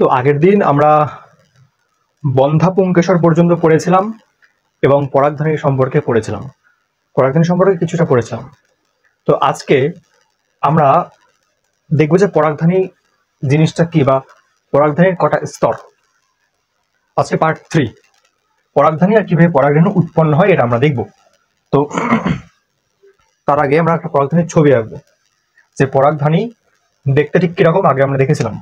তো আগের দিন আমরা বন্ধা পুংকেশর পর্যন্ত পড়েছিলাম এবং পরাগধানী সম্পর্কে পড়েছিলাম, পরাগধানী সম্পর্কে কিছুটা পড়েছিলাম। তো আজকে আমরা দেখবো যে পরাগধানী জিনিসটা কি বা পরাগধানীর কটা স্তর। আজকে পার্ট 3, পরাগধানী আর কিভাবে পরাগরেণু উৎপন্ন হয় এটা আমরা দেখব। তো তার আগে আমরা একটা পরাগধানীর ছবি আঁকবো, যে পরাগধানী দেখতে ঠিক কিরকম আগে আমরা দেখেছিলাম।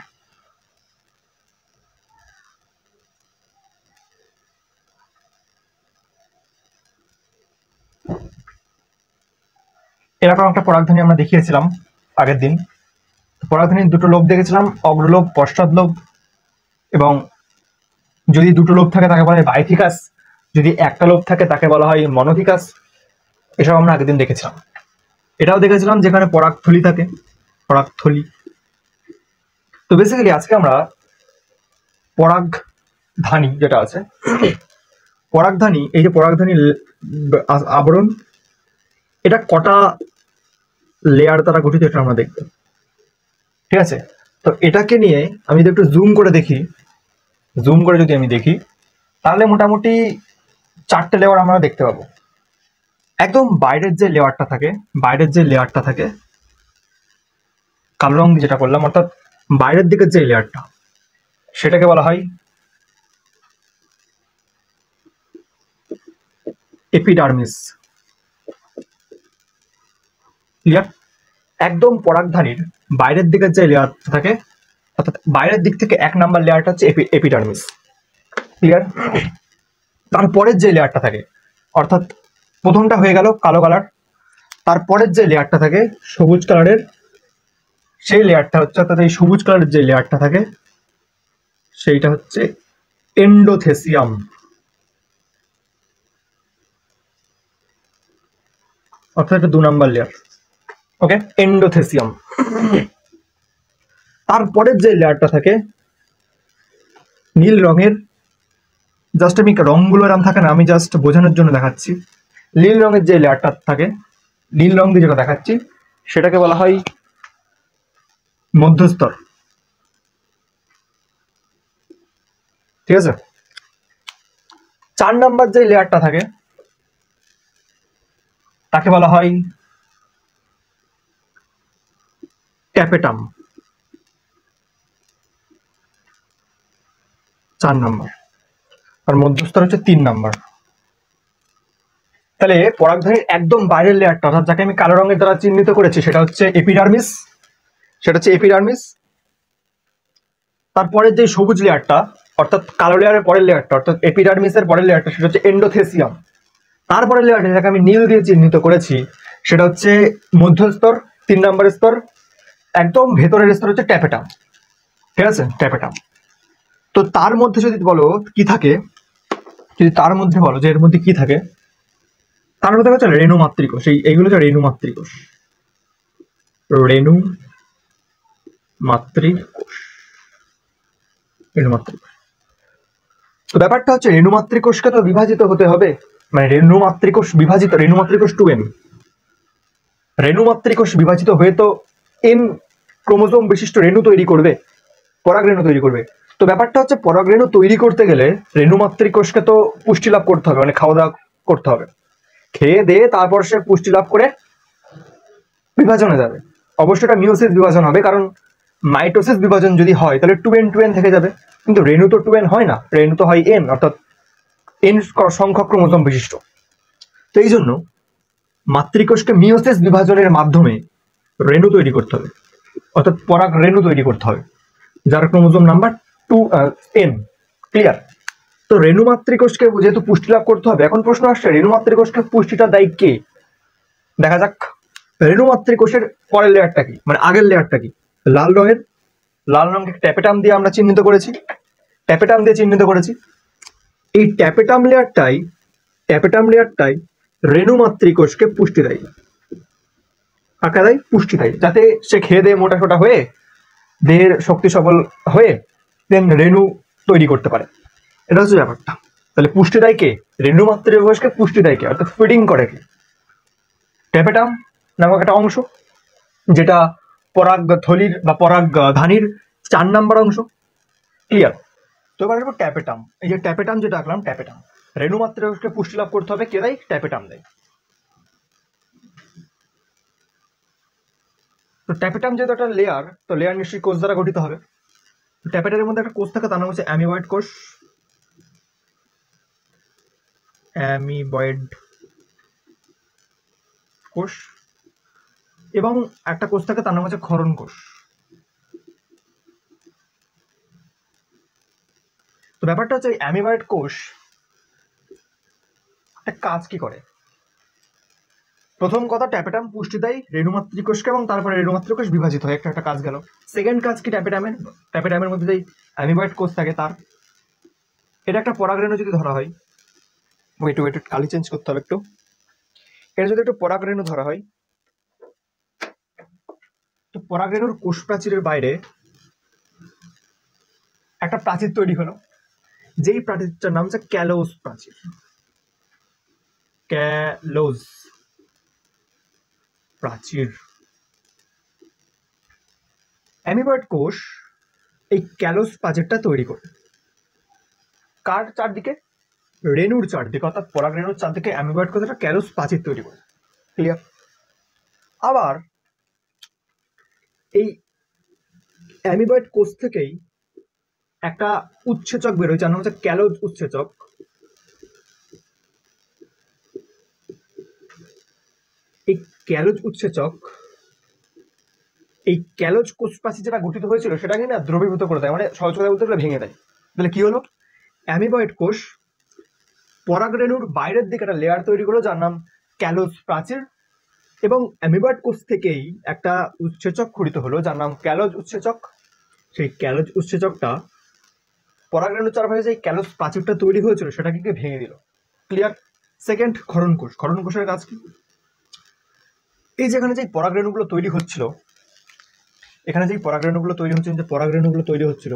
এরকম একটা পরাগধানী আমরা দেখিয়েছিলাম আগের দিন। পরাগধানীর দুটো লোভ দেখেছিলাম, অগ্রলোভ, পশ্চাৎ লোভ, এবং যদি দুটো লোভ থাকে তাকে বলা হয় বাইথিকাস, যদি একটা লোভ থাকে তাকে বলা হয় মনোথিকাস। এসব আমরা আগের দিন দেখেছিলাম। এটাও দেখেছিলাম যেখানে পরাগথলি থাকে, পরাগথলি। তো বেসিক্যালি আজকে আমরা পরাগধানী যেটা আছে, পরাগধানী, এই যে পরাগধানী আবরণ, এটা কটা লেয়ার দ্বারা গঠিত এটা আমরা দেখব। ঠিক আছে, তো এটাকে নিয়ে আমি যদি একটু জুম করে দেখি, জুম করে যদি আমি দেখি, তাহলে মোটামুটি 4টে লেয়ার আমরা দেখতে পাবো। একদম বাইরের যে লেয়ারটা থাকে, বাইরের যে লেয়ারটা থাকে কালো রং যেটা করলাম, অর্থাৎ বাইরের দিকের যে লেয়ারটা, সেটাকে বলা হয় এপিডার্মিস। ক্লিয়ার? একদম পরাগধানীর বাইরের দিকের যে লেয়ারটা থাকে, অর্থাৎ বাইরের দিক থেকে 1 নাম্বার লেয়ারটা হচ্ছে এপিডার্মিস। ক্লিয়ার? তারপরের যে লেয়ারটা থাকে, অর্থাৎ প্রথমটা হয়ে গেল কালো কালার, তারপরের যে লেয়ারটা থাকে সবুজ কালারের, সেই লেয়ারটা হচ্ছে, অর্থাৎ এই সবুজ কালারের যে লেয়ারটা থাকে সেইটা হচ্ছে এন্ডোথেসিয়াম, অর্থাৎ এটা 2 নাম্বার লেয়ার। ওকে, এন্ডোথেসিয়াম। তারপরের যে লেয়ারটা থাকে নীল রঙের, জাস্ট আমি রংগুলো এরকম থাকে না, আমি জাস্ট বোঝানোর জন্য দেখাচ্ছি। নীল রঙের যে লেয়ারটা থাকে, নীল রং দিয়ে যেটা দেখাচ্ছি, সেটাকে বলা হয় মধ্যস্তর। ঠিক আছে, 4 নাম্বার যে লেয়ারটা থাকে তাকে বলা হয় ট্যাপেটাম, 4 নাম্বার। আর মধ্যস্তর হচ্ছে 3 নাম্বার। তাহলে পরাগধানীর একদম বাইরের লেয়ারটা, অর্থাৎ যাকে আমি কালো রঙের দ্বারা চিহ্নিত করেছি, সেটা হচ্ছে এপিডার্মিস, সেটা হচ্ছে এপিডার্মিস। তারপরের যে সবুজ লেয়ারটা, অর্থাৎ কালো লেয়ারের পরের লেয়ারটা, অর্থাৎ এপিডার্মিসের পরের লেয়ারটা, সেটা হচ্ছে এন্ডোথেসিয়াম। তারপরের লেয়ারটা যাকে আমি নীল দিয়ে চিহ্নিত করেছি, সেটা হচ্ছে মধ্যস্তর, 3 নাম্বার স্তর। একদম ভেতরের স্তর হচ্ছে ট্যাপেটাম। ঠিক আছে, ট্যাপেটাম। তো তার মধ্যে যদি বলো কি থাকে, যদি তার মধ্যে বলো যে এর মধ্যে কি থাকে, তার মধ্যে হচ্ছে রেণু মাতৃকোষ। এইগুলো হচ্ছে রেণু মাতৃকোষ, রেণু মাতৃকোষ, রেণু মাতৃকোষ। তো ব্যাপারটা হচ্ছে রেণু মাতৃকোষকে তো বিভাজিত হতে হবে, মানে রেণু মাতৃকোষ বিভাজিত, রেণু মাতৃকোষ 2n, রেণু মাতৃকোষ বিভাজিত হয়ে তো n ক্রোমোজোম বিশিষ্ট রেণু তৈরি করবে, পরাগরেণু তৈরি করবে। তো ব্যাপারটা হচ্ছে পরাগরেণু তৈরি করতে গেলে রেণু মাতৃকোষকে তো পুষ্টি লাভ করতে হবে, মানে খাওয়া দাওয়া করতে হবে। খেয়ে দিয়ে তারপর সে পুষ্টি লাভ করে বিভাজনে যাবে। অবশ্যই এটা মিওসিস বিভাজন হবে, কারণ মাইটোসিস বিভাজন যদি হয় তাহলে 2n থেকে যাবে, কিন্তু রেণু তো 2n হয় না, রেণু তো হয় n, অর্থাৎ n সংখ্যক ক্রোমোজোম বিশিষ্ট। তো এই জন্য মাতৃকোষকে মিওসিস বিভাজনের মাধ্যমে রেণু তৈরি করতে হবে, অর্থাৎ পরাগ রেণু তৈরি করতে হবে, যার ক্রোমোজোম নাম্বার 2n। ক্লিয়ার? তো রেণু মাতৃকোষকে যেহেতু পুষ্টি লাভ করতে হবে, এখন প্রশ্ন আসছে রেণু মাতৃকোষকে পুষ্টিটা দেয় কে? দেখা যাক। রেণু মাতৃকোষের পরের লেয়ারটা কি, মানে আগের লেয়ারটা কি? লাল রঙের, লাল রঙকে ট্যাপেটাম দিয়ে আমরা চিহ্নিত করেছি, ট্যাপেটাম দিয়ে চিহ্নিত করেছি। এই ট্যাপেটাম লেয়ারটাই রেণু মাতৃকোষকে পুষ্টি দেয়। কাকে দেয়? পুষ্টি দেয়, যাতে সে খেয়ে দিয়ে মোটা সোটা হয়ে দেহের শক্তি সবল হয়ে দেন রেণু তৈরি করতে পারে। এটা হচ্ছে ব্যাপারটা। তাহলে পুষ্টি দেয় কে? রেণু মাতৃকোষকে পুষ্টি দেয় কে, অর্থাৎ ফিডিং করে কে? ট্যাপেটাম নামক একটা অংশ, যেটা পরাগথলির বা পরাগধানীর 4 নাম্বার অংশ। ক্লিয়ার? তো এবার আসবো ট্যাপেটাম। এই যে ট্যাপেটাম যেটা আঁকলাম, ট্যাপেটাম রেণুমাত্রিকোষকে পুষ্টি লাভ করতে হবে, কে দেয়? ট্যাপেটাম দেয়। তো ট্যাপেটাম যেহেতু একটা লেয়ার, তো লেয়ার নিশ্চয়ই কোষ দ্বারা গঠিত হবে। ট্যাপেটামের মধ্যে একটা কোষ থাকে, তার নাম হচ্ছে অ্যামিবয়েড কোষ, অ্যামিবয়েড কোষ, এবং একটা কোষ থাকে তার নাম হচ্ছে ক্ষরণ কোষ। তো ব্যাপারটা হচ্ছে অ্যামিবয়েড কোষ একটা কাজ কি করে। প্রথম কথা, ট্যাপেটাম পুষ্টি দেয় রেণুমাতৃকোষকে এবং তারপরে রেণুমাতৃকোষ বিভাজিত হয়, একটা কাজ গেল। সেকেন্ড কাজ কি ট্যাপেটামের? ট্যাপেটামের মধ্যে যেই অ্যামিবয়েড কোষ থাকে তার, এটা একটা পরাগরেণু যদি ধরা হয়, ওয়েট কালি চেঞ্জ করতে হবে একটু, এটা যদি একটু পরাগরেণু ধরা হয়, তো পরাগরেণুর কোষ প্রাচীরের বাইরে একটা প্রাচীর তৈরি হলো, যেই প্রাচীরটার নাম হচ্ছে ক্যালোজ প্রাচীর। ক্যালোজ প্রাচীর। অ্যামিবয়েড কোষ এই ক্যালোজ প্রাচীরটা তৈরি করে কার চারদিকে? রেণুর চারদিকে, অর্থাৎ পরাগরেণুর চারদিকে অ্যামিবয়েড কোষ একটা ক্যালোজ প্রাচীর তৈরি করে। ক্লিয়ার? আবার এই অ্যামিবয়েড কোষ থেকেই একটা উৎসেচক বেরোয়, যার নাম হচ্ছে ক্যালোজ উৎসেচক। এই ক্যালোজ উৎসেচক এই ক্যালোজ কোষ প্রাচীর যেটা গঠিত হয়েছিল সেটাকে না দ্রবীভূত করে দেয়, মানে সহজ কথা বলতে গেলে ভেঙে দেয়। তাহলে কি হলো? অ্যামিবয়েড কোষ পরাগরেণুর বাইরের দিকে একটা লেয়ার তৈরি করলো যার নাম ক্যালোজ প্রাচীর, এবং অ্যামিবয়েড কোষ থেকেই একটা উৎসেচক খরিত হলো যার নাম ক্যালোজ উৎসেচক। সেই ক্যালোজ উৎসেচকটা পরাগরেণুর চারপাশে যে ক্যালোজ প্রাচীরটা তৈরি হয়েছিল সেটাকে ভেঙে দিল। ক্লিয়ার? সেকেন্ড, ক্ষরণ কোষ। ক্ষরণ কোষের কাজ কি? এই যেখানে যে পরাগরেণুগুলো তৈরি হচ্ছিল, এখানে যে পরাগরেণুগুলো তৈরি হচ্ছে, যে পরাগরেণুগুলো তৈরি হচ্ছিল,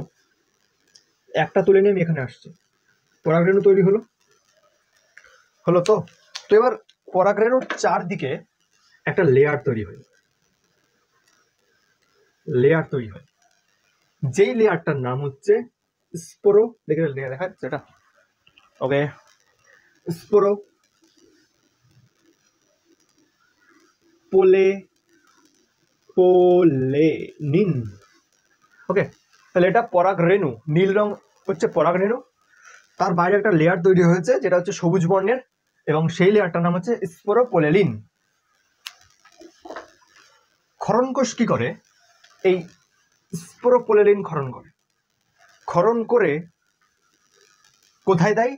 একটা তুলে নিয়ে আমি এখানে আসছি, পরাগরেণু তৈরি হলো তো। তো এবার পরাগরেণুর চারদিকে একটা লেয়ার তৈরি হয়, যেই লেয়ারটার নাম হচ্ছে স্পোরো। দেখে লেয়ার দেখা যাচ্ছে এটা? ওকে, স্পোরো পোলেনিন। ওকে, তাহলে এটা পরাগরেণু, নীল রং হচ্ছে পরাগরেণু, তার বাইরে একটা লেয়ার তৈরি হয়েছে যেটা হচ্ছে সবুজ বর্ণের, এবং সেই লেয়ারটার নাম হচ্ছে স্পোরোপোলেলিন। ক্ষরণ কোষ কি করে? এই স্পোরোপোলেলিন ক্ষরণ করে কোথায় দেয়?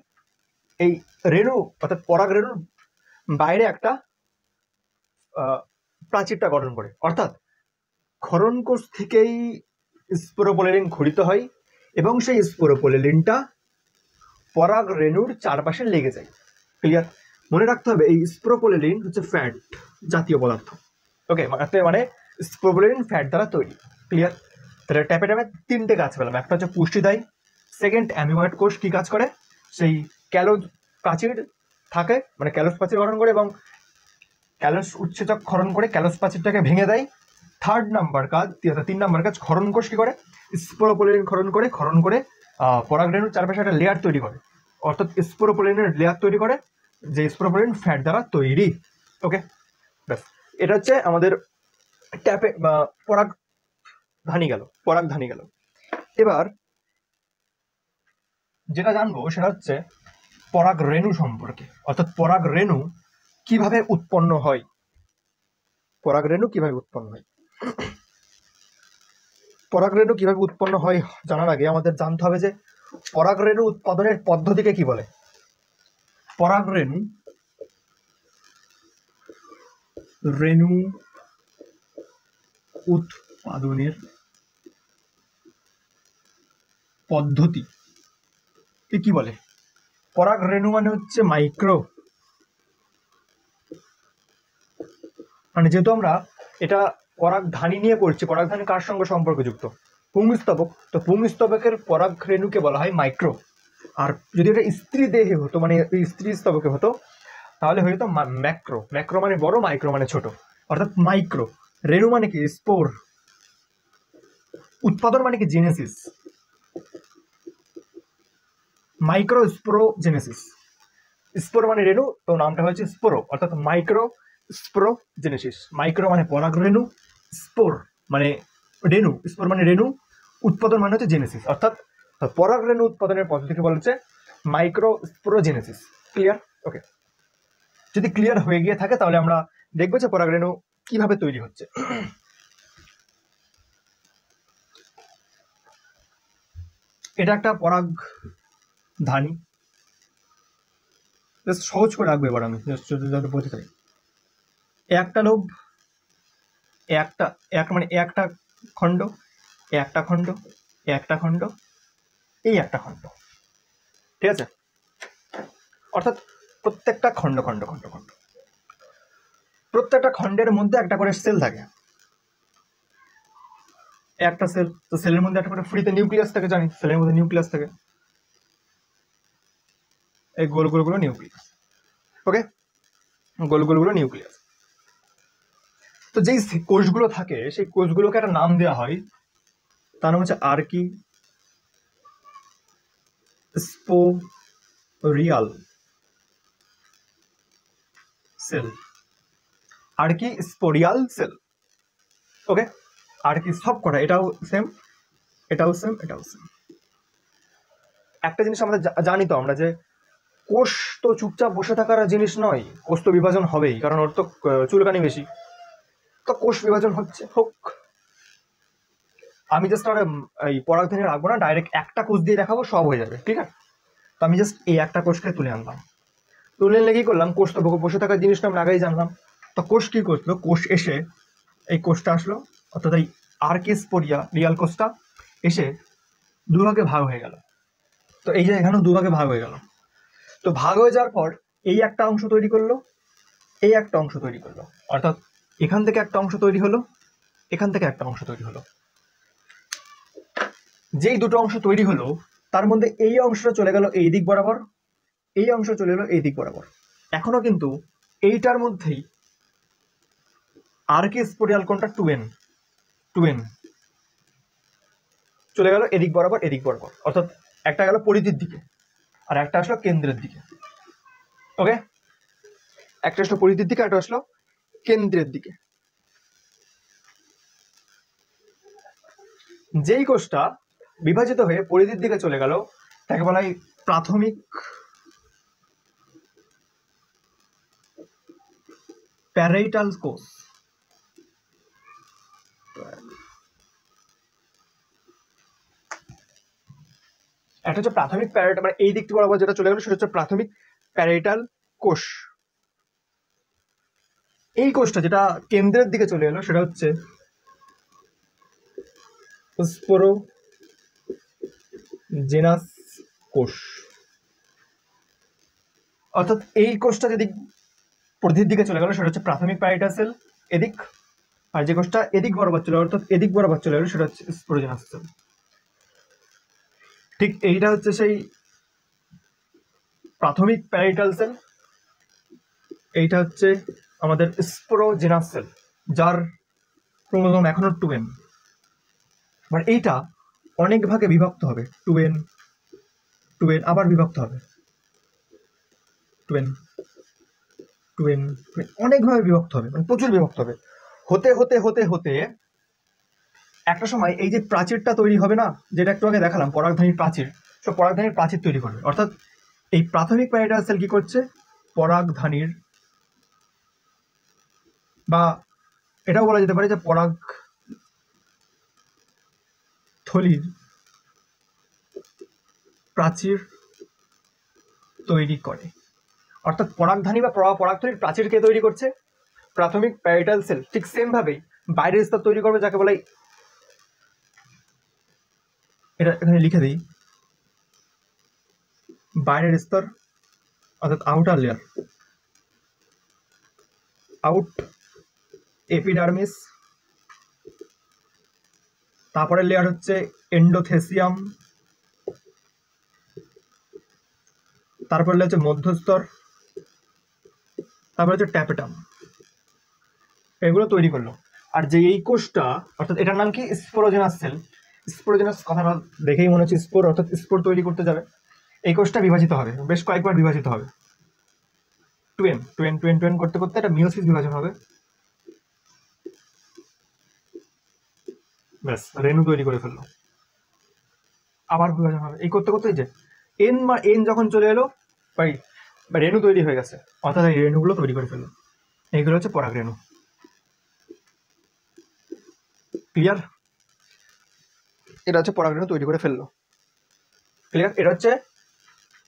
এই রেণু অর্থাৎ পরাগরেণুর বাইরে একটা প্রাচীরটা গঠন করে। অর্থাৎ ক্ষরণ কোষ থেকেই স্পোরোপোলেলিন খরিত হয় এবং সেই স্পোরোপোলেলিনটা পরাগরেণুর চারপাশে লেগে যায়। ক্লিয়ার? মনে রাখতে হবে এই স্পোরোপোলেলিন হচ্ছে ফ্যাট জাতীয় পদার্থ। ওকে, মানে স্পোরোপোলেলিন ফ্যাট দ্বারা তৈরি। ক্লিয়ার? তাহলে ট্যাপেটামে তিনটে কাজ পেলাম। একটা হচ্ছে পুষ্টি দেয়, সেকেন্ড অ্যামিবয়েড কোষ কি কাজ করে? সেই ক্যালোজ প্রাচীর থাকে, মানে ক্যালোজ প্রাচীর গঠন করে এবং ক্যালোজ উৎসেচক ক্ষরণ করে ক্যালোজ প্রাচীরটাকে ভেঙে দেয়। তিন নাম্বার কাজ ক্ষরণ কোষ কি করে? স্পোরোপোলেলিন ক্ষরণ করে পরাগরেণুর চারপাশে একটা লেয়ার তৈরি করে, অর্থাৎ স্পোরোপোলেলিনের লেয়ার তৈরি করে, যে স্পোরোপোলেলিন ফ্যাট দ্বারা তৈরি। ওকে, ব্যাস, এটা হচ্ছে আমাদের ট্যাপে পরাগধানী গেল। এবার যেটা জানবো সেটা হচ্ছে পরাগরেণু সম্পর্কে, অর্থাৎ পরাগরেণু কিভাবে উৎপন্ন হয়। পরাগরেণু কিভাবে উৎপন্ন হয় জানার আগে আমাদের জানতে হবে যে পরাগরেণু উৎপাদনের পদ্ধতিকে কি বলে। পরাগরেণু উৎপাদনের পদ্ধতি কি বলে? পরাগরেণু মানে হচ্ছে মাইক্রো, মানে যেহেতু আমরা এটা পরাগধানী নিয়ে পড়ছি, পরাগধানী কার সঙ্গে সম্পর্কযুক্ত? পুংস্তবক। তো পুংস্তবকের পরাগরেণুকে বলা হয় মাইক্রো। আর যদি এটা স্ত্রী দেহে হতো, মানে স্ত্রী স্তবকে হতো, তাহলে হয়ে যেত ম্যাক্রো। ম্যাক্রো মানে বড়, মাইক্রো মানে ছোট, অর্থাৎ মাইক্রো। রেণু মানে কি? স্পোর। উৎপাদন মানে কি? জেনেসিস। মাইক্রোস্পোরোজেনেসিস। স্পোর মানে রেণু, তো নামটা হয়েছে স্পোরো, অর্থাৎ মাইক্রোস্পোরোজেনেসিস। মাইক্রো মানে পরাগরেণু, স্পোর মানে রেণু, স্পোর মানে রেণু, উৎপাদন মানে হচ্ছে জেনেসিস, অর্থাৎ পরাগরেণু উৎপাদনের পদ্ধতিকে বলা হচ্ছে মাইক্রোস্পোরোজেনেসিস। ক্লিয়ার? ওকে, যদি ক্লিয়ার হয়ে গিয়ে থাকে তাহলে আমরা দেখবো যে পরাগরেণু কিভাবে তৈরি হচ্ছে। এটা একটা পরাগধানী, সহজ করে রাখবো এবার আমি যাতে বলতে চাই। একটা লোভ, এক মানে একটা খণ্ড, একটা খণ্ড, একটা খণ্ড, এই একটা খণ্ড, ঠিক আছে? অর্থাৎ প্রত্যেকটা খণ্ড খণ্ড খণ্ড খণ্ড, প্রত্যেকটা খণ্ডের মধ্যে একটা করে সেল থাকে। একটা সেল, তো সেলের মধ্যে একটা করে ফ্রিতে নিউক্লিয়াস থাকে, জানি সেলের মধ্যে নিউক্লিয়াস থাকে, এই গোল গোলগুলো নিউক্লিয়াস। ওকে, গোল গোলগুলো নিউক্লিয়াস। তো যেই কোষগুলো থাকে সেই কোষগুলোকে একটা নাম দেওয়া হয়, তার নাম হচ্ছে আর্কি স্পোরিয়াল সেল। আর্কি স্পোরিয়াল সেল। ওকে, আর্কি সব কটা, এটাও সেম, এটাও সেম, এটাও সেম। একটা জিনিস আমরা জানি তো আমরা, যে কোষ তো চুপচাপ বসে থাকার জিনিস নয়, কোষ তো বিভাজন হবেই, কারণ ওর তো চুলকানি বেশি, তো কোষ বিভাজন হচ্ছে, হোক। আমি জাস্ট আর এই পরাগধানী রাখবো না, ডাইরেক্ট একটা কোষ দিয়ে দেখাবো, সব হয়ে যাবে, ঠিক আছে? তো আমি জাস্ট এই একটা কোষকে তুলে আনলাম, তুলে এনে কি করলাম, কোষ তো বসে থাকার জিনিসটা আমরা আগেই জানলাম। তো কোষ কি করলো, কোষ এসে এই কোষটা আসলো, অর্থাৎ এই আর্কিস্পোরিয়া রিয়াল কোষটা এসে দুভাগে ভাগ হয়ে গেল। তো এই যে এখানেও দুভাগে ভাগ হয়ে গেল, তো ভাগ হয়ে যাওয়ার পর এই একটা অংশ তৈরি করলো, এই একটা অংশ তৈরি করলো, অর্থাৎ এখান থেকে একটা অংশ তৈরি হলো, এখান থেকে একটা অংশ তৈরি হলো। যেই দুটো অংশ তৈরি হলো তার মধ্যে এই অংশটা চলে গেল এই দিক বরাবর, এই অংশ চলে গেল এই দিক বরাবর। এখনো কিন্তু এইটার মধ্যেই আর্কিস্পোরিয়াল কোনটা 2n চলে গেল এদিক বরাবর, এদিক বরাবর, অর্থাৎ একটা গেল পরিধির দিকে আর একটা আসলো কেন্দ্রের দিকে। ওকে, একটা আসলো পরিধির দিকে, একটা আসলো কেন্দ্রের দিকে। যেই কোষটা বিভাজিত হয়ে পরিধির দিকে চলে গেল তাকে বলা হয় প্রাথমিক প্যারাইটাল কোষ। একটা হচ্ছে প্রাথমিক প্যারাইটাল, মানে এই দিকটি বরাবর যেটা চলে গেল সেটা হচ্ছে প্রাথমিক প্যারাইটাল কোষ। এই কোষটা যেটা কেন্দ্রের দিকে চলে এলো সেটা হচ্ছে স্পোরোজেনাস কোষ। অর্থাৎ এই কোষটা যদি পরিধির দিকে চলে গেল সেটা হচ্ছে প্রাথমিক প্যারাইটাল সেল এদিক, আর যে কোষটা এদিক বরাবর চলে অর্থাৎ এদিক বরাবর চলে গেল সেটা হচ্ছে স্পোরোজেনাস সেল। ঠিক এইটা হচ্ছে সেই প্রাথমিক প্যারাইটাল সেল, এইটা হচ্ছে আমাদের স্পোরোজেনাস সেল, যার ক্রোমোজোম এখনো 2n। মানে এইটা অনেক ভাগে বিভক্ত হবে, 2n আবার বিভক্ত হবে, 2n অনেক ভাবে বিভক্ত হবে, মানে প্রচুর বিভক্ত হবে। হতে হতে হতে হতে একটা সময় এই যে প্রাচীরটা তৈরি হবে না, যেটা একটু আগে দেখালাম পরাগধানীর প্রাচীর, সব পরাগধানীর প্রাচীর তৈরি করবে। অর্থাৎ এই প্রাথমিক প্যারাইটাল সেল কি করছে, পরাগধানীর, বা এটাও বলা যেতে পারে যে পরাগ থলির প্রাচীর তৈরি করে। অর্থাৎ পরাগধানী বা পরাগথলির প্রাচীর কে তৈরি করছে, প্রাথমিক প্যারাইটাল সেল। ঠিক সেম ভাবেই বাইরের স্তর তৈরি করবে যাকে বলে, এটা এখানে লিখে দিই, বাইরের স্তর অর্থাৎ আউটার লেয়ার, আউট এপিডার্মিস, তারপরে লেয়ার হচ্ছে এন্ডোথেসিয়াম, তারপরে হচ্ছে মধ্যস্তর, তারপরে হচ্ছে ট্যাপেটাম। এগুলো তৈরি করলো। আর যে এই কোষটা অর্থাৎ এটার নাম কি, স্পোরোজেনাস সেল। স্পোরোজেনাস কথাটা দেখেই মনে হচ্ছে স্পোর, অর্থাৎ স্পোর তৈরি করতে যাবে। এই কোষটা বিভাজিত হবে, বেশ কয়েকবার বিভাজিত হবে, টুয়েন টুয়েন টুয়েন টুয়েন করতে করতে একটা মিওসিস বিভাজন হবে, ব্যাস রেণু তৈরি করে ফেললো, আবার বিভাজন হবে, এই করতে করতে যে এন বা এন যখন চলে এলো ভাই রেণু তৈরি হয়ে গেছে, অর্থাৎ এই রেণুগুলো তৈরি করে ফেললো, এইগুলো হচ্ছে পরাগ রেণু। ক্লিয়ার? এটা হচ্ছে পরাগ রেণু তৈরি করে ফেললো। ক্লিয়ার? এটা হচ্ছে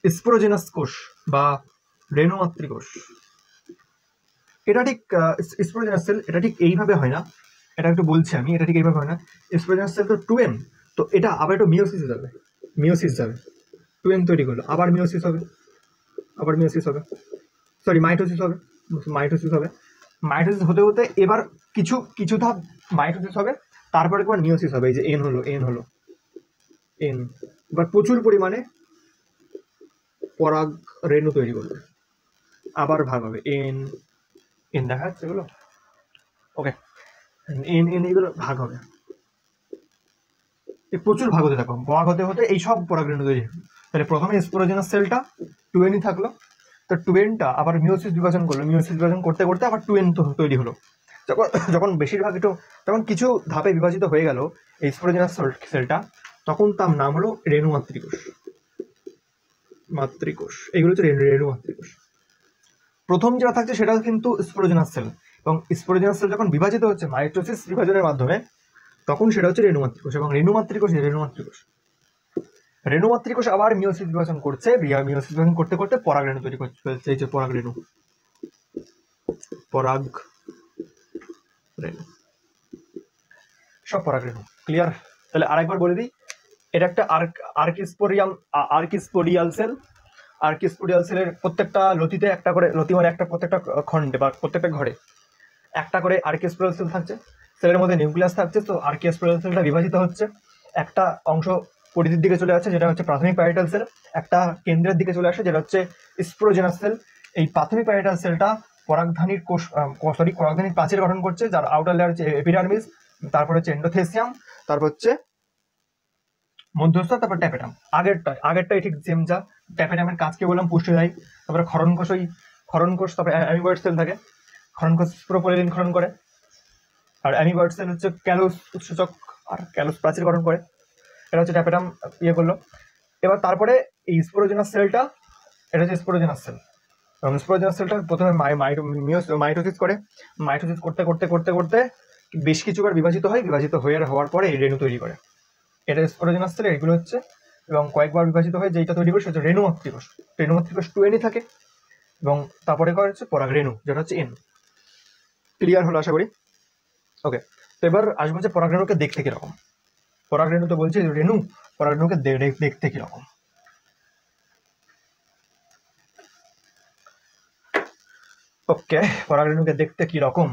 স্পোরোজেনাস কোষ বা রেণু মাতৃকোষ। এটা ঠিক স্পোরোজেনাস সেল এটা ঠিক এইভাবে হয় না, এটা একটু বলছি আমি, এটা ঠিক এইভাবে হয় না। স্পোরোজেনাস সেল তো 2n, তো এটা আবার একটু মিওসিস যাবে, মিওসিস যাবে, 2n তৈরি করলো, আবার মিওসিস হবে, আবার মিওসিস হবে, সরি মাইটোসিস হবে, মাইটোসিস হবে, মাইটোসিস হতে হতে এবার কিছু কিছু ধাপ মাইটোসিস হবে, তারপরে একবার মিওসিস হবে, এই যে এন হলো এন হলো এন, এবার প্রচুর পরিমাণে পরাগ রেণু তৈরি করবে, আবার ভাগ হবে এন এন, দেখা যাচ্ছে এগুলো? ওকে, এন এন এগুলো ভাগ হবে, প্রচুর ভাগ হতে থাকো, ভাগ হতে হতে এই সব পরাগ রেণু তৈরি হবে। তাহলে প্রথমে স্পোরোজেনাস সেলটা 2nই থাকলো, তো 2nটা আবার মিওসিস বিভাজন করলো, মিওসিস বিভাজন করতে করতে আবার 2n তৈরি হলো। যখন যখন বেশিরভাগ একটু যখন কিছু ধাপে বিভাজিত হয়ে গেল এই স্পোরোজেনাস সেলটা, তখন তার নাম হলো রেণু মাতৃকোষ, মাতৃকোষ, এগুলো হচ্ছে রেণু মাতৃকোষ। প্রথম যেটা থাকছে সেটা কিন্তু স্পোরোজেনাস সেল, এবং স্পোরোজেনাস সেল যখন বিভাজিত হচ্ছে মাইটোসিস বিভাজনের মাধ্যমে, তখন সেটা হচ্ছে রেণু মাতৃকোষ, এবং রেণু মাতৃকোষ রেণু মাতৃকোষ, রেণু মাতৃকোষ আবার মিওসিস বিভাজন করছে, মিওসিস বিভাজন করতে করতে পরাগ রেণু তৈরি করতে ফেলছে, এই যে পরাগ রেণু, পরাগ রেণু, সব পরাগ রেণু। ক্লিয়ার? তাহলে আরেকবার বলে দিই, এটা একটা আর্কিস্পোডিয়াল সেল, আর্কিস্পোডিয়াল সেলের প্রত্যেকটা লতিতে একটা করে, লতি মানে একটা প্রত্যেকটা খণ্ডে বা প্রত্যেকটা ঘরে একটা করে আর্কিস্পোডিয়াল সেল থাকছে, সেলের মধ্যে নিউক্লিয়াস থাকছে, তো আর্কিস্পোডিয়াল সেলটা বিভাজিত হচ্ছে, একটা অংশ পরিধির দিকে চলে আসছে যেটা হচ্ছে প্রাথমিক প্যারিটাল সেল, একটা কেন্দ্রের দিকে চলে আসে যেটা হচ্ছে স্পোরোজেনাস সেল। এই প্রাথমিক প্যারিটাল সেলটা পরাগধানীর কোষ, পরাগধানীর প্রাচীর গঠন করছে, যার আউটার লেয়ার হচ্ছে এপিডার্মিস, তারপর হচ্ছে এন্ডোথেসিয়াম, তারপর হচ্ছে মধ্যস্থ, তারপর ট্যাপেটাম। আগেরটাই ঠিক সেম, যা ট্যাপেটামের কাজকে বললাম পুষ্টি দেয়, তারপরে ক্ষরণ কোষ, ওই ক্ষরণ কোষ, তারপরে অ্যামিবয়েড সেল থাকে, ক্ষরণ কোষ প্রোপোলিন ক্ষরণ করে, আর অ্যামিবয়েড সেল হচ্ছে ক্যালোস উৎসেচক আর ক্যালোস প্রাচীর গঠন করে, এটা হচ্ছে ট্যাপেটাম ইয়ে করলো। এবার তারপরে এই স্পোরোজেনাস সেলটা, এটা হচ্ছে স্পোরোজেনাস সেল, এবং স্পোরোজেনাস সেলটা প্রথমে মাইটোসিস করে, মাইটোসিস করতে করতে করতে করতে বেশ কিছুবার বিভাজিত হয়, বিভাজিত হওয়ার পরে এই রেণু তৈরি করে, এটা স্পোরোজেনাস সেল, এগুলো হচ্ছে, এবং কয়েকবার বিভাজিত হয়ে যেটা তৈরি করে সেটা রেণু মাতৃকোষ, রেণু মাতৃকোষ 2nই থাকে, এবং তারপরে হচ্ছে পরাগ রেণু যেটা হচ্ছে n। ক্লিয়ার হলো আশা করি? ওকে, তো এবার আসবো হচ্ছে পরাগ রেণুকে দেখতে কিরকম। পরাগ রেণু তো বলছি রেণু, পরাগ রেণুকে দেখতে কিরকম। ওকে, পরাগ রেণুকে দেখতে কিরকম,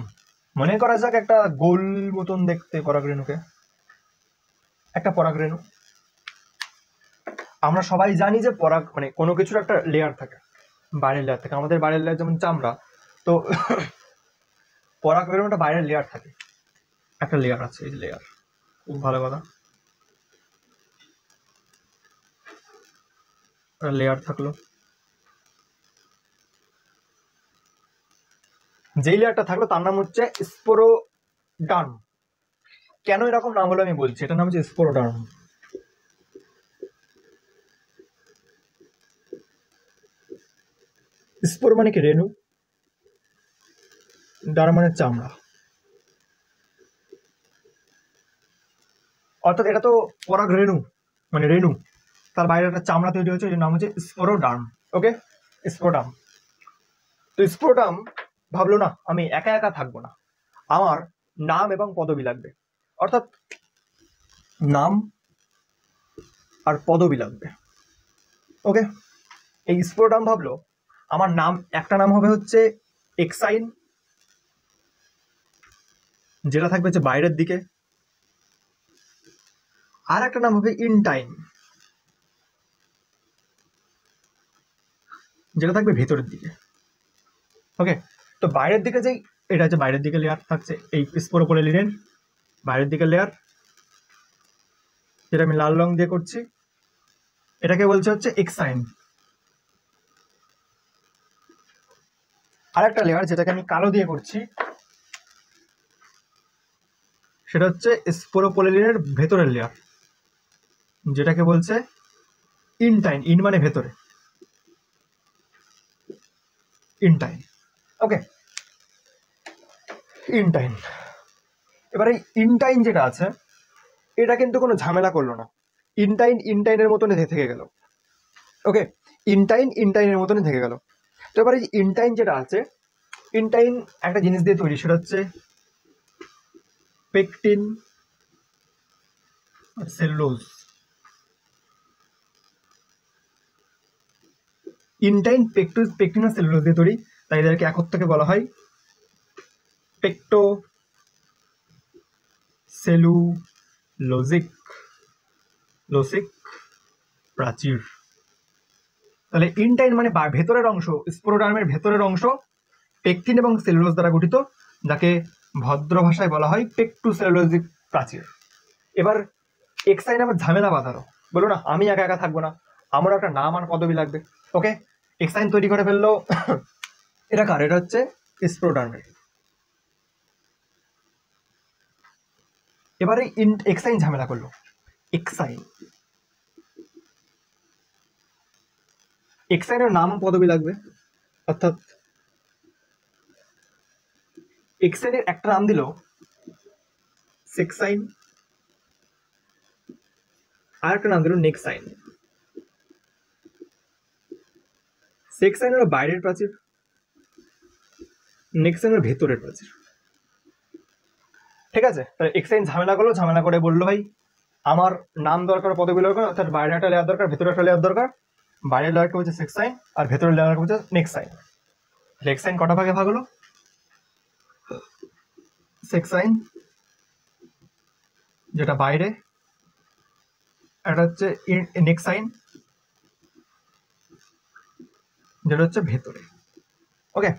মনে করা যাক একটা গোল মতন দেখতে পরাগ রেণুকে, একটা পরাগ রেণু। আমরা সবাই জানি যে পরাগ মানে কোনো কিছুর একটা লেয়ার থাকে, বাইরের লেয়ার থাকে, আমাদের বাইরের লেয়ার যেমন চামড়া, তো পরাগ রেণুটা বাইরের লেয়ার থাকে, একটা লেয়ার আছে, এই লেয়ার, খুব ভালো কথা, লেয়ার থাকলো, যেই লেয়ারটা থাকলো তার নাম হচ্ছে স্পোরোডার্ম। কেন এরকম নাম হলো আমি বলছি, এটার নাম হচ্ছে স্পোরোডার্ম। স্পোর মানে কি রেণু, ডার্ম মানে চামড়া, অর্থাৎ এটা তো পরাগ রেণু মানে রেণু, তার বাইরে একটা চামড়া তৈরি হয়েছে, এর নাম হচ্ছে স্পোরোডার্ম। ওকে, স্পোরোডার্ম। তো স্পোরোডার্ম ভাবলো না আমি একা একা থাকবো না, আমার নাম এবং পদবি লাগবে, অর্থাৎ নাম আর পদবি লাগবে। ওকে, এই স্পোরোডার্ম ভাবলো আমার নাম, একটা নাম হবে হচ্ছে এক্সাইন, যেটা থাকবে হচ্ছে বাইরের দিকে, আর একটা নাম হবে ইনটাইম, যেটা থাকবে ভেতরের দিকে। ওকে, তো বাইরের দিকে যেই, এটা হচ্ছে বাইরের দিকে লেয়ার থাকছে, এই স্পোরোপোলিনের বাইরের দিকে লেয়ার, যেটা আমি লাল রং দিয়ে করছি, এটাকে বলছে হচ্ছে এক্সাইন। আরেকটা লেয়ার যেটাকে আমি কালো দিয়ে করছি সেটা হচ্ছে স্পোরোপোলিনের ভেতরের লেয়ার, যেটাকে বলছে ইনটাইন। ইন মানে ভেতরে, ইনটাইন। ওকে, ইনটাইন। এবারে ইনটাইন যেটা আছে এটা কিন্তু কোনো ঝামেলা করলো না, ইনটাইন ইনটাইনের মতনই থেকে গেল। ওকে, ইনটাইন ইনটাইনের মতনই থেকে গেল। তো এবারে ইনটাইন যেটা আছে, ইনটাইন একটা জিনিস দিয়ে তৈরি, সেটা হচ্ছে পেকটিন আর সেলুলোজ। ইনটাইন পেকটিন আর সেলুলোজ দিয়ে তৈরি, তাই এদেরকে একত্রকে বলা হয় পেকটো সেলুলোজিক প্রাচীর। তাহলে ইনটাইন মানে ভেতরের অংশ, স্পোরোডার্মের ভেতরের অংশ পেকটিন এবং সেলুলোজ দ্বারা গঠিত, যাকে ভদ্র ভাষায় বলা হয় পেকটোসেলুলোজিক প্রাচীর। এবার এক্সাইন আবার ঝামেলা বাঁধানো, বলো না আমি একা একা থাকবো না, আমারও একটা নাম আর পদবি লাগবে। ওকে, এক্সাইন তৈরি করে ফেললো। এটা কার? এটা হচ্ছে স্পোরোডার্মের। এবারে এক্সাইন ঝামেলা করলো। এক্সাইনের নাম পদবি লাগবে, অর্থাৎ এক্সাইনের একটা নাম দিল সেক্সাইন, আর একটা নাম দিল নেক্সাইন। সেক্সাইন হলো বাইরের প্রাচীর, নেক্সাইন হলো ভেতরের প্রাচীর। ঠিক আছে, তাহলে এক্সাইন ঝামেলা করলো, ঝামেলা করে বললো ভাই আমার নাম দরকার, পদবি দরকার, অর্থাৎ বাইরে একটা লেয়ার দরকার, ভেতরে একটা লেয়ার দরকার। বাইরের লেয়ারকে হচ্ছে সেক্সাইন আর ভেতরের লেয়ারকে হচ্ছে নেক্সাইন। এক্সাইন কটা ভাগে ভাগ হলো? সেক্সাইন যেটা বাইরে, এটা হচ্ছে নেক্সাইন যেটা হচ্ছে ভেতরে। ওকে,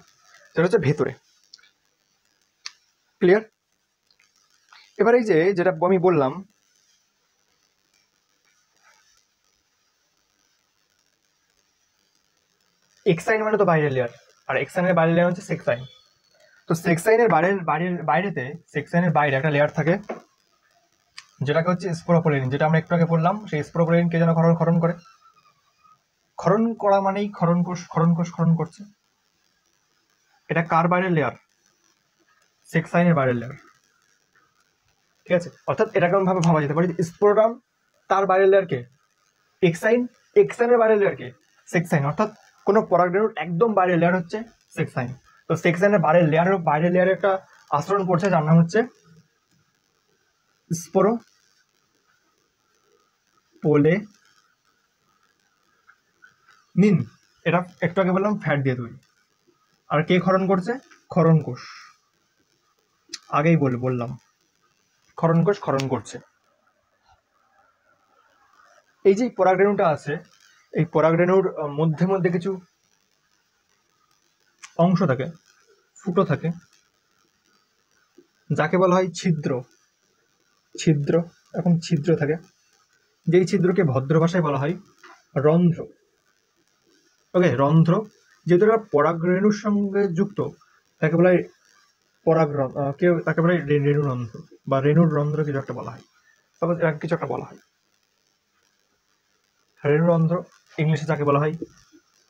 যেটা হচ্ছে ভেতরে। ক্লিয়ার? এবার এই যে যেটা আমি বললাম, এক্সাইন মানে তো বাইরের লেয়ার, আর এক্সাইনের বাইরের লেয়ার হচ্ছে সেক্সাইন। তো সেক্সাইনের বাইরেতে সেক্সাইনের বাইরে একটা লেয়ার থাকে যেটাকে হচ্ছে স্পোরোপোলিন, যেটা আমরা একটু আগে বললাম। সেই স্পোরোপোলিনকে যেন ক্ষরণ করে, ক্ষরণ করা মানেই ক্ষরণ ক্ষরণ করছে। এটা কার বাইরের লেয়ার? সেক্সাইনের বাইরের লেয়ার। ঠিক আছে, অর্থাৎ এটা কেমন ভাবে ভাবা যেতে পারে, স্পোরোডার্ম তার বাইরের লেয়ার কে এক্সাইন, এক্সাইনের বাইরের লেয়ার কে সেক্সাইন, অর্থাৎ কোনো পরাগরেণুর একদম বাইরের লেয়ার হচ্ছে সেক্সাইন। তো সেক্সাইনের বাইরের লেয়ারে একটা আচরণ করছে যার নাম হচ্ছে স্পোরোপোলেনিন। এটা একটু আগে বললাম ফ্যাট দিয়ে তৈরি। আর কে ক্ষরণ করছে? ক্ষরণ কোষ। আগেই বললাম ক্ষরণ কোষ ক্ষরণ করছে। এই যে পরাগরেণুটা আছে, এই পরাগরেণুর মধ্যে মধ্যে কিছু অংশ থাকে, ফুটো থাকে, যাকে বলা হয় ছিদ্র। এখন ছিদ্র থাকে, যেই ছিদ্রকে ভদ্র ভাষায় বলা হয় রন্ধ্র। ওকে, রন্ধ্র। যেহেতু এটা পরাগরেণুর সঙ্গে যুক্ত, তাকে বলা হয় তাকে বলা হয় রেণুরন্ধ্র বা রেণুর রন্ধ্র, কিছু একটা বলা হয়, তবে কিছু একটা বলা হয় রেণুরন্ধ্র। ইংলিশে যাকে বলা হয়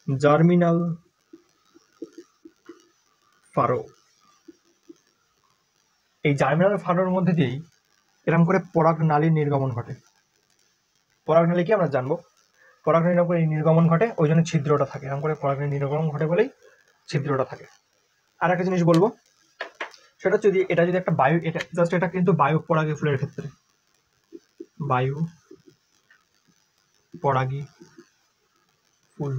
জার্মিনাল ফারো। এই জার্মিনাল ফারোর মধ্যে দিয়েই এরকম করে পরাগ নালীর নির্গমন ঘটে। পরাগ নালী কি আমরা জানবো, পরাগ নালী করে নির্গমন ঘটে, ওই জন্য ছিদ্রটা থাকে। এরকম করে পরাগ নালী নির্গমন ঘটে বলেই ছিদ্রটা থাকে। আর একটা জিনিস বলবো, সেটা হচ্ছে এটা যদি একটা বায়ু, এটা জাস্ট এটা কিন্তু বায়ু পরাগী ফুলের ক্ষেত্রে, বায়ু পরাগী ফুল,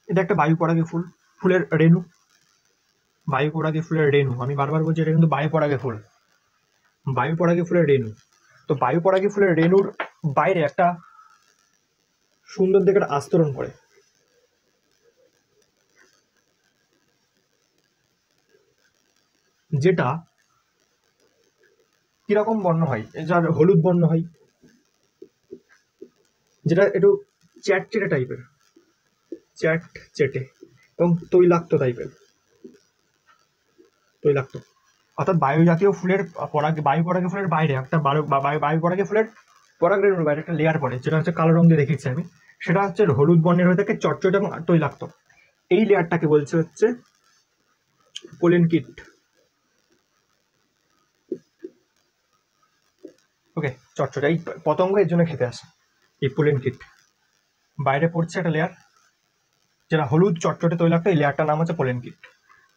এটা একটা বায়ু পরাগী ফুল, ফুলের রেণু, বায়ু পরাগী ফুলের রেণু। আমি বারবার বলছি এটা কিন্তু বায়ু পরাগী ফুল, বায়ু পরাগী ফুলের রেণু। তো বায়ু পরাগী ফুলের রেণুর বাইরে একটা সুন্দর দেখে একটা আস্তরণ করে, যেটা কিরকম বর্ণ হয়, যার হলুদ বর্ণ হয়, যেটা একটু চ্যাটচেটে টাইপের, চ্যাটচেটে এবং তৈলাক্ত টাইপের, তৈলাক্ত। অর্থাৎ বায়ু জাতীয় ফুলের বায়ু পরাগী ফুলের বাইরে একটা বায়ু পরাগী ফুলের পরাগরেণুর বাইরে একটা লেয়ার পড়ে, যেটা হচ্ছে কালো রং দিয়ে দেখিয়েছি আমি, সেটা হচ্ছে হলুদ বর্ণের হয়ে থাকে, চটচটে এবং তৈলাক্ত। এই লেয়ারটাকে বলছে হচ্ছে পোলেন কিট। ওকে, চটচটে এই পতঙ্গ এর জন্য খেতে আসে। এই পোলেন কিট বাইরে পড়ছে একটা লেয়ার যেটা হলুদ চটচটে তৈলাক্ত, এই লেয়ারটার নাম হচ্ছে পোলেন কিট।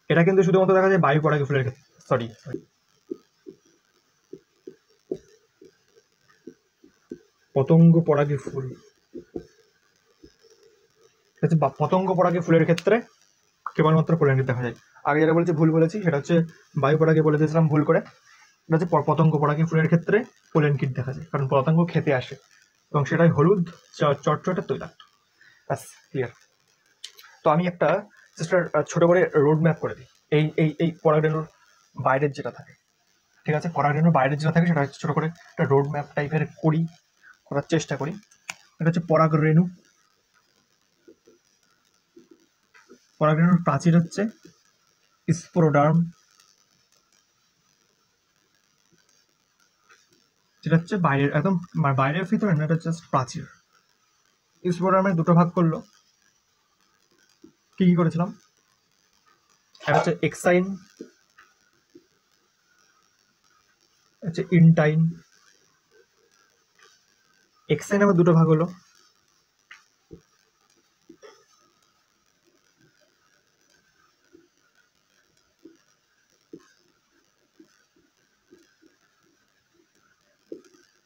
এটা কিন্তু শুধুমাত্র দেখা যায় বায়ু পরাগী ফুলের ক্ষেত্রে, সরি পতঙ্গ পরাগী ফুল, পতঙ্গ পরাগী ফুলের ক্ষেত্রে কেবলমাত্র পোলেন কিট দেখা যায়। আগে যেটা বলেছি ভুল বলেছি, সেটা হচ্ছে বায়ু পরাগী বলে দিয়েছিলাম ভুল করে, এটা হচ্ছে পতঙ্গ পরাগী ফুলের ক্ষেত্রে পোলেন কিট দেখা যায়, কারণ পতঙ্গ খেতে আসে এবং সেটাই হলুদ চটচটে তৈলাক্ত। ব্যাস ক্লিয়ার। তো আমি একটা ছোট করে রোড ম্যাপ করে দিই এই এই এই পরাগরেণুর বাইরের যেটা থাকে, ঠিক আছে, পরাগরেণুর বাইরের যেটা থাকে সেটা হচ্ছে ছোট করে একটা রোড ম্যাপ টাইপের করার চেষ্টা করি। এটা হচ্ছে পরাগরেণু, পরাগরেণুর প্রাচীর হচ্ছে স্পোরোডার্ম, যেটা হচ্ছে বাইরের একদম বাইরের ভিতরে না, এটা জাস্ট প্রাচীর। স্পোরোডার্মের দুটো ভাগ করলো, কি কি করেছিলাম, একটা হচ্ছে এক্সাইন, হচ্ছে ইনটাইন। এক্সাইন আবার দুটো ভাগ হলো,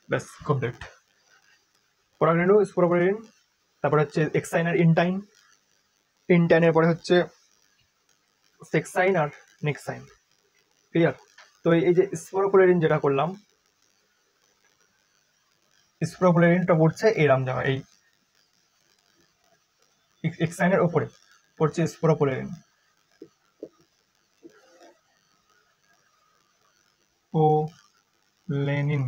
ব্যাস কমপ্লিট। পরাগরেণু, স্পোরোপোলেরিন, তারপরে হচ্ছে এক্সাইন আর ইনটাইন, ইনটাইনের পরে হচ্ছে সেক্সাইন আর নেক্সাইন। ক্লিয়ার? তো এই যে স্পোরোপোলেরিন যেটা করলাম, স্পোরোপোলেরিনটা পড়ছে এরাম জায়গা, এই এক্সাইনের ওপরে পড়ছে স্পোরোপোলেরিন, ও লেনিন।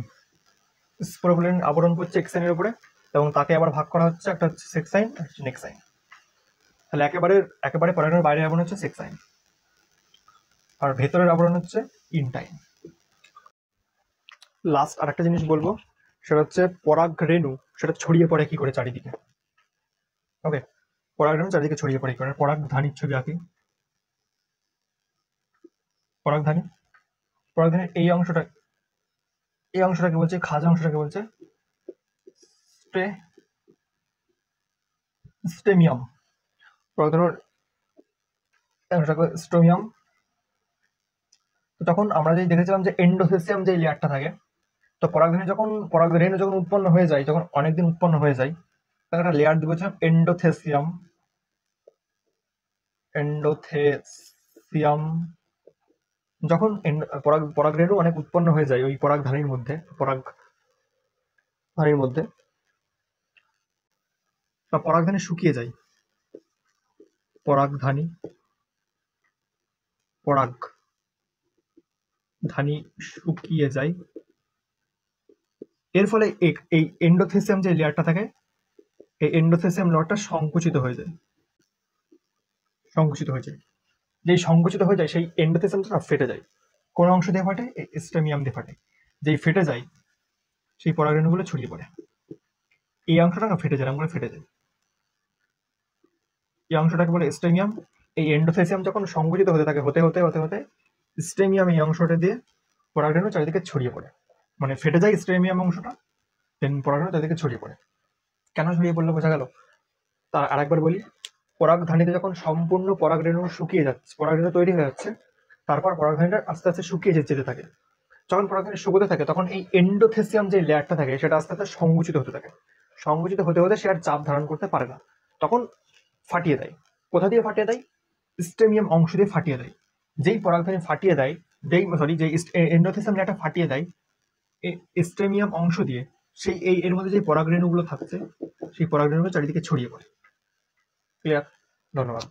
স্পোরোপোলেরিন আবরণ করছে এক্সাইনের উপরে এবং তাকে আবার ভাগ করা হচ্ছে, একটা হচ্ছে সেক্সাইন আর হচ্ছে নেক্সাইন। তাহলে একেবারে পরাগরেণুর বাইরের আবরণ হচ্ছে সেক্সাইন আর ভেতরের আবরণ হচ্ছে ইনটাইন। লাস্ট আর একটা জিনিস বলবো, সেটা হচ্ছে পরাগরেণু সেটা ছড়িয়ে পড়ে কি করে চারিদিকে। ওকে, পরাগরেণু চারিদিকে ছড়িয়ে পড়ে কি করে, পরাগধানীর ছবি আঁকি। পরাগধানীর এই অংশটাকে বলছে, খাজা অংশটাকে বলছে স্টেমিয়াম। পরাগধানীর স্টোমিয়াম। তো তখন আমরা যেই দেখেছিলাম যে এন্ডোথেসিয়াম যে লেয়ারটা থাকে, তো পরাগরেণু যখন উৎপন্ন হয়ে যায়, যখন অনেকদিন উৎপন্ন হয়ে যায়, তখন একটা লেয়ার দিয়েছিলাম এন্ডোথেসিয়াম। যখন পরাগরেণু অনেক উৎপন্ন হয়ে যায় ওই পরাগধানীর মধ্যে বা পরাগধানী শুকিয়ে যায়, পরাগধানী শুকিয়ে যায়, এর ফলে এই এন্ডোথেসিয়াম যে লেয়ারটা থাকে, এই এন্ডোথেসিয়াম লেয়ারটা সংকুচিত হয়ে যায়। যেই সংকুচিত হয়ে যায় সেই এন্ডোথেসিয়ামটা ফেটে যায়। কোন অংশ দিয়ে ফাটে? স্টেমিয়াম দিয়ে ফাটে। যেই ফেটে যায় সেই পরাগরেণুগুলো ছড়িয়ে পড়ে। এই অংশটা ফেটে যায়, এই অংশটাকে বলে স্টেমিয়াম। এই এন্ডোথেসিয়াম যখন সংকুচিত হতে থাকে, হতে স্টেমিয়াম এই অংশটা দিয়ে পরাগরেণু চারিদিকে ছড়িয়ে পড়ে, মানে ফেটে যায় স্টেমিয়াম অংশটা, দেন পরাগরেণু চারিদিকে ছড়িয়ে পড়ে। কেন ছড়িয়ে পড়লে বোঝা গেল? তার আরেকবার বলি, পরাগধানীতে যখন সম্পূর্ণ পরাগরেণু শুকিয়ে যাচ্ছে, পরাগরেণু তৈরি হয়ে যাচ্ছে, তারপর পরাগধানীটা আস্তে আস্তে শুকিয়ে যেতে থাকে। যখন পরাগধানী শুকোতে থাকে তখন এই এন্ডোথেসিয়াম যে লেয়ারটা থাকে সেটা আস্তে আস্তে সংকুচিত হতে থাকে। সংকুচিত হতে সে আর চাপ ধারণ করতে পারে না, তখন ফাটিয়ে দেয়। কোথা দিয়ে ফাটিয়ে দেয়? স্টেমিয়াম অংশ দিয়ে ফাটিয়ে দেয়। যেই পরাগধানী ফাটিয়ে দেয়, যেই এন্ডোথেসিয়াম লেয়ারটা ফাটিয়ে দেয় স্টেমিয়াম অংশ দিয়ে, সেই এর মধ্যে যে পরাগরেণুগুলো থাকছে সেই পরাগরেণুগুলো চারিদিকে ছড়িয়ে পড়ে। ক্লিয়ার? ধন্যবাদ।